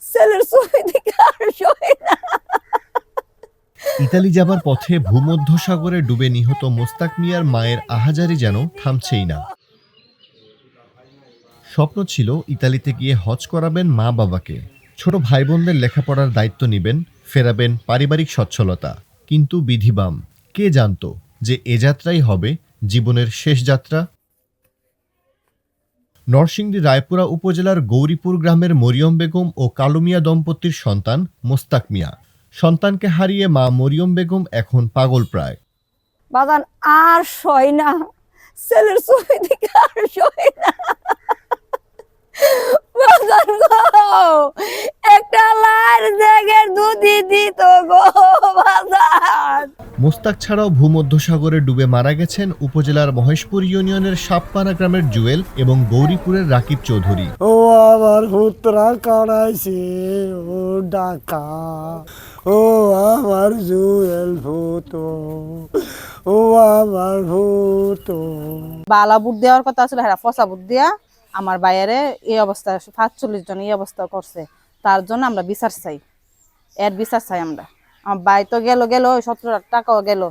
ছেলের ছবি দেখে আর সই না। ইতালি যাবার পথে ভূমধ্যসাগরে ডুবে নিহত মোস্তাক মিয়ার মায়ের আহাজারি যেন থামছেই না। স্বপ্ন ছিল ইতালিতে গিয়ে হজ করাবেন মা বাবাকে, ছোট ভাই বোনদের লেখাপড়ার দায়িত্ব নেবেন, ফেরাবেন পারিবারিক সচ্ছলতা। কিন্তু বিধিবাম, কে জানতো যে এ যাত্রাই হবে জীবনের শেষ যাত্রা। নরসিংদী রায়পুরা উপজেলার গৌরীপুর গ্রামের মরিয়ম বেগম ও কালু মিয়া দম্পতির সন্তান মোস্তাক মিয়া। সন্তানকে হারিয়ে মা মরিয়ম বেগম এখন পাগল প্রায়। বাজান আর সই না, ছেলের ছবি দেখে আর সই না। বাজান গো, একটা লাল জায়গার দুধই দিত গো বাজান। মোস্তাক ছাড়াও ভূমধ্যসাগরে ডুবে মারা গেছেন উপজেলার মহেশপুর ইউনিয়নের সাপপাড়া গ্রামের জুয়েল এবং গৌরীপুরের রাকিব চৌধুরী। ও আমার পুত্রা কাড়াইছে ও ডাকা, ও আমার জুয়েল ভূত, ও আমার ভূত। বালা বুট দেওয়ার কথা ছিল, হ্যাঁ ফসা বুট দিয়া আমার বাইরে এই অবস্থা ৪৫ জন এই অবস্থা করছে। তার জন্য আমরা বিচার চাই, এর বিচার চাই আমরা। আমার বাই তো গেল ১৭ টাকাও গেল,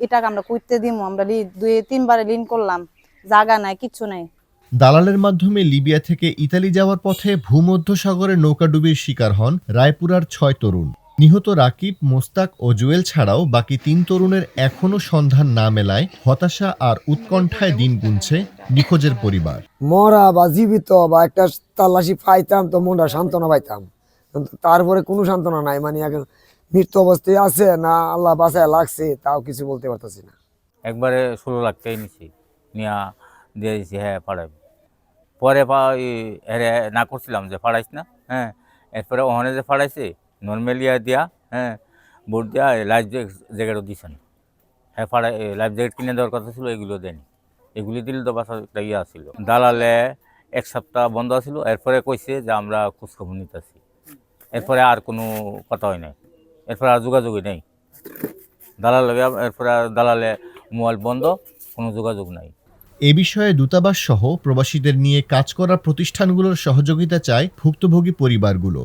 এই টাকা আমরা কইতে দিব? আমরা ২-৩ বারে লিন করলাম, জায়গা নাই, কিচ্ছু নাই। দালালের মাধ্যমে লিবিয়া থেকে ইতালি যাওয়ার পথে ভূমধ্যসাগরে নৌকাডুবির শিকার হন রায়পুরার ৬ তরুণ। নিহত রাকিব, মোস্তাক ও জুয়েল ছাড়াও বাকি ৩ তরুণের এখনও সন্ধান না মেলায় হতাশা আর উৎকণ্ঠায় দিন গুনছে নিখোঁজের পরিবার। মরা বা জীবিত বা একটা তাল্লাশি পাইতাম তো মনটা সান্ত্বনা পাইতাম, কিন্তু তারপরে কোনো সান্ত্বনা নাই। মানে এখন মৃত্যু অবস্থায় আছে না আল্লাহ বাঁচায় লাগছে তাও কিছু বলতে পারতেছি না। একবারে ১৬ লাখ টাকা নিছি, নিয়া দিয়ে দিছি হ্যাঁ পাঠাবো। পরে এরে না করছিলাম যে ফাড়াইস না, হ্যাঁ। এরপরে ওখানে যে ফাড়াইছে নর্মালিয়া দিয়া, হ্যাঁ, বোর্ড দিয়া লাইফ জ্যাকেটও দিছেন। হ্যাঁ ফাড়াই লাইফ জ্যাকেট কিনে দেওয়ার কথা ছিল, এগুলো দেয়নি। এগুলি দিলে তো বাসা একটা ইয়ে ছিল। দালালে ১ সপ্তাহ বন্ধ ছিল, এরপরে কইছে যে আমরা খোঁজখবর নিতেছি। এরপরে আর কোনো কথা হয় নাই, এরপরে আর যোগাযোগই নেই দালাল। এরপরে দালালে মোবাইল বন্ধ, কোনো যোগাযোগ নাই। এ বিষয়ে দূতাবাস সহ প্রবাসীদের নিয়ে কাজ করা প্রতিষ্ঠানগুলোর সহযোগিতা চায় ভুক্তভোগী পরিবারগুলো।